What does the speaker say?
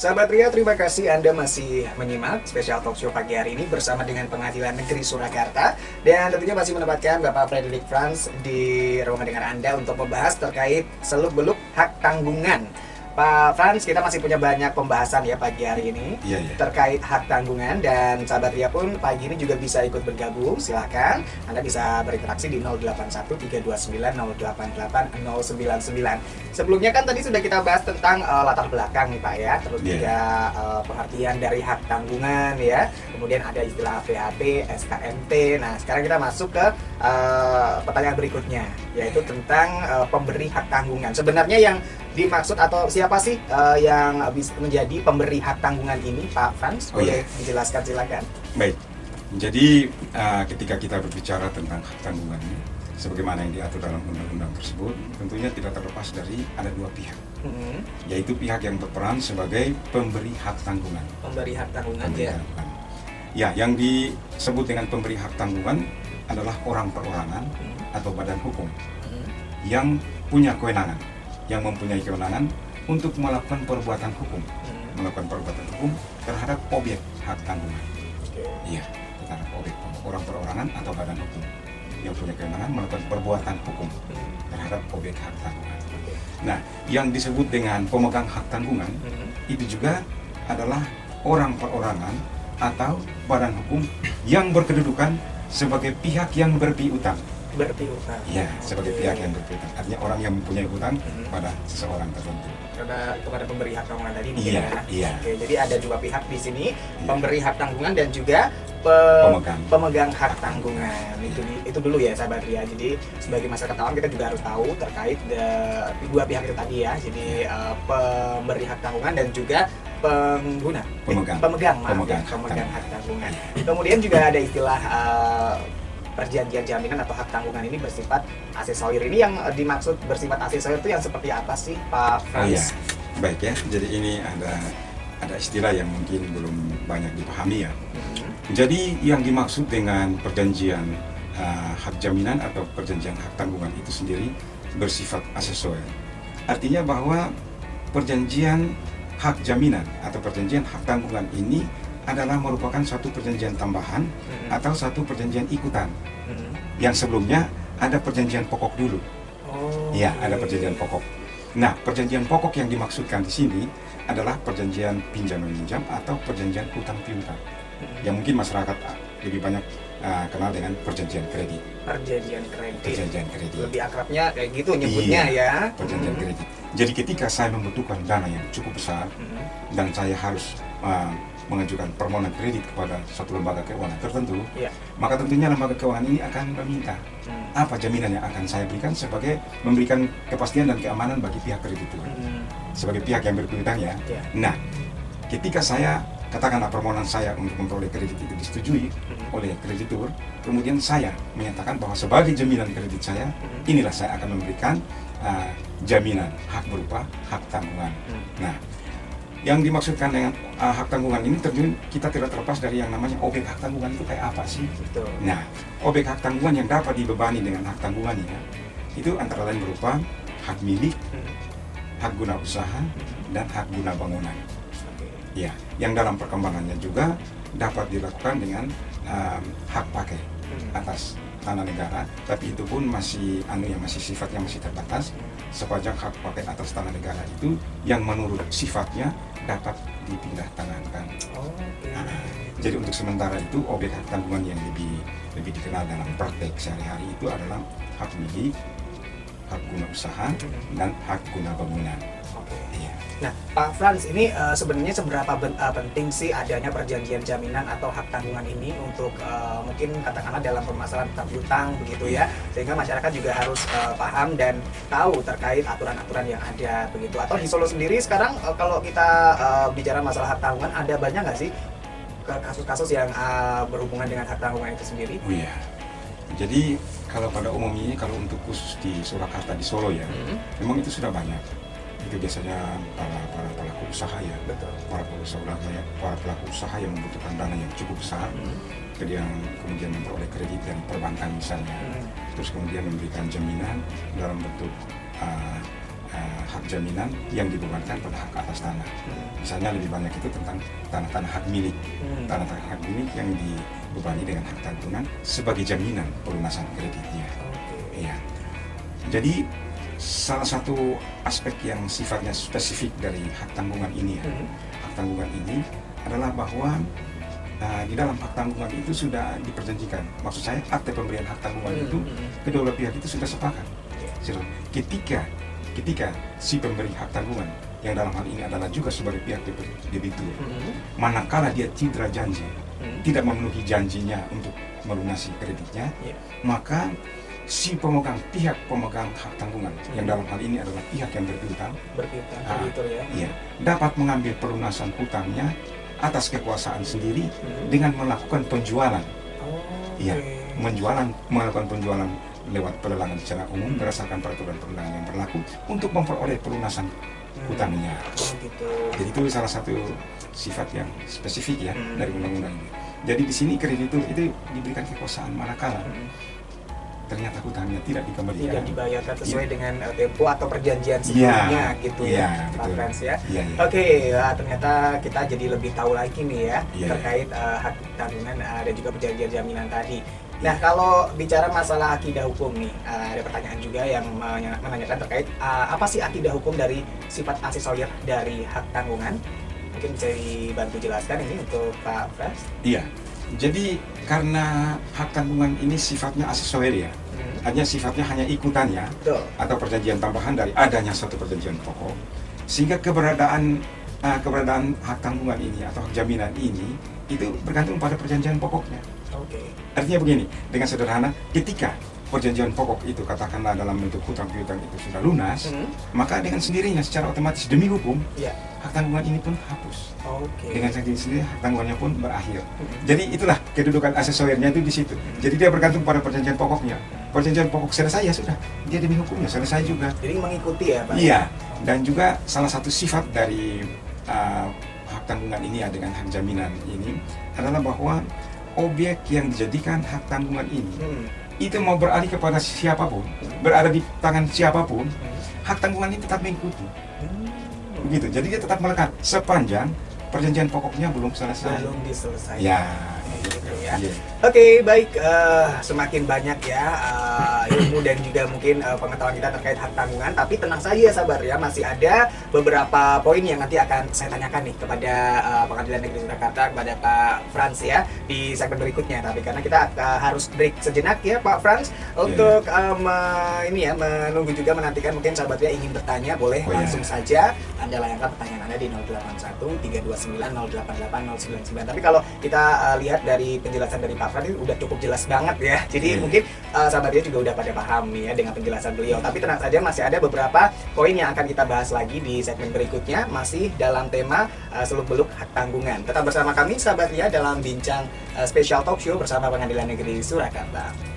Sahabat Ria, terima kasih Anda masih menyimak spesial talk show pagi hari ini bersama dengan Pengadilan Negeri Surakarta. Dan tentunya masih menempatkan Bapak Frederick Franz di ruangan dengan Anda untuk membahas terkait seluk-beluk hak tanggungan. Pak Franz, kita masih punya banyak pembahasan ya pagi hari ini terkait hak tanggungan, dan sahabat Ria pun pagi ini juga bisa ikut bergabung. Silahkan Anda bisa berinteraksi di 081329088099. Sebelumnya kan tadi sudah kita bahas tentang latar belakang nih Pak ya, terus juga pengertian dari hak tanggungan ya, kemudian ada istilah VHP, SKMT. Nah sekarang kita masuk ke pertanyaan berikutnya, yaitu tentang pemberi hak tanggungan. Sebenarnya yang dimaksud atau siapa sih yang bisa menjadi pemberi hak tanggungan ini, Pak Franz? Boleh dijelaskan, silakan. Baik, jadi ketika kita berbicara tentang hak tanggungan ini, sebagaimana yang diatur dalam undang-undang tersebut, tentunya tidak terlepas dari ada dua pihak, yaitu pihak yang berperan sebagai pemberi hak tanggungan. Pemberi hak tanggungan, ya, yang disebut dengan pemberi hak tanggungan adalah orang perorangan atau badan hukum yang punya kewenangan, yang mempunyai kewenangan untuk melakukan perbuatan hukum, terhadap objek hak tanggungan. Iya, terhadap objek orang perorangan atau badan hukum yang punya kewenangan melakukan perbuatan hukum terhadap objek hak tanggungan. Nah, yang disebut dengan pemegang hak tanggungan itu juga adalah orang perorangan atau badan hukum yang berkedudukan sebagai pihak yang berpiutang. Ya, sebagai pihak yang berpiutang. Artinya orang yang mempunyai hutang pada seseorang tertentu. Kepada pemberi hak tanggungan tadi. Iya. Oke, jadi ada dua pihak di sini, pemberi hak tanggungan dan juga pemegang hak tanggungan. Itu dulu ya sahabat Ria. Jadi sebagai masyarakat awam kita juga harus tahu terkait dua pihak itu tadi ya. Jadi pemberi hak tanggungan dan juga pemegang hak tanggungan. Kemudian juga ada istilah perjanjian jaminan atau hak tanggungan ini bersifat aksesorir. Ini yang dimaksud bersifat aksesorir itu yang seperti apa sih Pak Franz? Baik ya, jadi ini ada istilah yang mungkin belum banyak dipahami ya. Jadi yang dimaksud dengan perjanjian hak jaminan atau perjanjian hak tanggungan itu sendiri bersifat aksesorir. Artinya bahwa perjanjian hak jaminan atau perjanjian hak tanggungan ini adalah merupakan suatu perjanjian tambahan atau satu perjanjian ikutan yang sebelumnya ada perjanjian pokok dulu. Ya, ada perjanjian pokok. Nah, perjanjian pokok yang dimaksudkan di sini adalah perjanjian pinjam meminjam atau perjanjian utang piutang, yang mungkin masyarakat lebih banyak kenal dengan perjanjian kredit. Perjanjian kredit. Lebih akrabnya kayak gitu nyebutnya ya. Perjanjian kredit. Jadi ketika saya membutuhkan dana yang cukup besar dan saya harus mengajukan permohonan kredit kepada suatu lembaga keuangan tertentu, maka tentunya lembaga keuangan ini akan meminta apa jaminan yang akan saya berikan sebagai memberikan kepastian dan keamanan bagi pihak kreditur, sebagai pihak yang berpiutang ya. Nah, ketika saya katakanlah permohonan saya untuk memperoleh kredit itu disetujui oleh kreditur, kemudian saya menyatakan bahwa sebagai jaminan kredit saya, inilah saya akan memberikan jaminan hak berupa hak tanggungan. Nah, yang dimaksudkan dengan hak tanggungan ini tentunya kita tidak terlepas dari yang namanya objek hak tanggungan itu kayak apa sih? Nah, objek hak tanggungan yang dapat dibebani dengan hak tanggungannya itu antara lain berupa hak milik, hak guna usaha, dan hak guna bangunan. Ya, yang dalam perkembangannya juga dapat dilakukan dengan hak pakai atas tanah negara, tapi itu pun masih sifatnya masih terbatas, sepanjang hak pakai atas tanah negara itu yang menurut sifatnya dapat dipindah tangankan. Jadi untuk sementara itu objek hak tanggungan yang lebih dikenal dalam praktek sehari-hari itu adalah hak milik, hak guna usaha, dan hak guna bangunan. Nah, Pak Franz, ini sebenarnya seberapa penting sih adanya perjanjian jaminan atau hak tanggungan ini untuk mungkin katakanlah dalam permasalahan utang begitu ya, sehingga masyarakat juga harus paham dan tahu terkait aturan-aturan yang ada begitu. Atau di Solo sendiri sekarang kalau kita bicara masalah hak tanggungan, ada banyak nggak sih kasus-kasus yang berhubungan dengan hak tanggungan itu sendiri? Jadi kalau pada umumnya kalau untuk khusus di Surakarta di Solo ya, memang itu sudah banyak. Itu biasanya para pelaku usaha ya, para pelaku usaha yang membutuhkan dana yang cukup besar, kemudian memperoleh kredit dari perbankan misalnya, terus kemudian memberikan jaminan dalam bentuk hak jaminan yang dibebankan pada hak atas tanah. Misalnya lebih banyak itu tentang tanah-tanah hak milik, tanah-tanah hak milik yang dibebani dengan hak tanggungan sebagai jaminan pelunasan kreditnya. Iya. Jadi salah satu aspek yang sifatnya spesifik dari hak tanggungan ini, hak tanggungan ini adalah bahwa di dalam hak tanggungan itu sudah diperjanjikan. Maksud saya akte pemberian hak tanggungan itu kedua belah pihak itu sudah sepakat. Ketika si pemberi hak tanggungan yang dalam hal ini adalah juga sebagai pihak debitur, manakala dia cedera janji, tidak memenuhi janjinya untuk melunasi kreditnya, maka si pihak pemegang hak tanggungan yang dalam hal ini adalah pihak yang berpiutang, dapat mengambil pelunasan hutangnya atas kekuasaan sendiri dengan melakukan penjualan. Melakukan penjualan lewat pelelangan secara umum berdasarkan peraturan perundangan yang berlaku untuk memperoleh pelunasan hutangnya. Jadi itu salah satu sifat yang spesifik ya dari undang-undang ini. Jadi di sini kreditur itu diberikan kekuasaan manakala ternyata hutangnya tidak dikembalikan, tidak dibayarkan sesuai dengan tempo atau perjanjian sebelumnya gitu ya, Pak Frans ya. Oke, ternyata kita jadi lebih tahu lagi nih ya terkait hak tanggungan dan juga perjanjian jaminan tadi. Nah, kalau bicara masalah akidah hukum nih, ada pertanyaan juga yang menanyakan terkait apa sih akidah hukum dari sifat aksesorial dari hak tanggungan? Mungkin bisa dibantu jelaskan ini untuk Pak Frans? Iya. Jadi karena hak tanggungan ini sifatnya aksesori ya, sifatnya hanya ikutannya atau perjanjian tambahan dari adanya suatu perjanjian pokok, sehingga keberadaan hak tanggungan ini atau hak jaminan ini itu bergantung pada perjanjian pokoknya. Artinya begini, dengan sederhana, ketika perjanjian pokok itu katakanlah dalam bentuk hutang piutang itu sudah lunas, maka dengan sendirinya secara otomatis demi hukum hak tanggungan ini pun hapus. Dengan sendirinya hak tanggungannya pun berakhir. Jadi itulah kedudukan aksesorinya itu di situ. Jadi dia bergantung pada perjanjian pokoknya. Perjanjian pokok selesai ya sudah, dia demi hukumnya selesai juga. Jadi mengikuti ya Pak? Iya. Dan juga salah satu sifat dari hak tanggungan ini ya dengan hak jaminan ini adalah bahwa objek yang dijadikan hak tanggungan ini itu mau beralih kepada siapapun, berada di tangan siapapun, hak tanggungan ini tetap mengikuti. Begitu. Jadi dia tetap melekat sepanjang perjanjian pokoknya belum selesai. Belum diselesaikan. Ya. Gitu ya. Oke, baik. Semakin banyak ya ilmu dan juga mungkin pengetahuan kita terkait hak tanggungan. Tapi tenang saja sabar ya, masih ada beberapa poin yang nanti akan saya tanyakan nih kepada Pengadilan Negeri Surakarta, kepada Pak Frans ya di segmen berikutnya. Tapi karena kita harus break sejenak ya Pak Frans untuk menunggu juga menantikan mungkin sahabat ya ingin bertanya, boleh langsung saja Anda layangkan pertanyaan Anda di 081 329 088 099. Tapi kalau kita lihat dari penjelasan dari Pak Frans udah cukup jelas banget ya. Jadi mungkin sahabatnya juga udah pada paham nih ya dengan penjelasan beliau. Tapi tenang saja, masih ada beberapa poin yang akan kita bahas lagi di segmen berikutnya, masih dalam tema seluk-beluk hak tanggungan. Tetap bersama kami sahabatnya dalam bincang spesial talk show bersama Pengadilan Negeri Surakarta.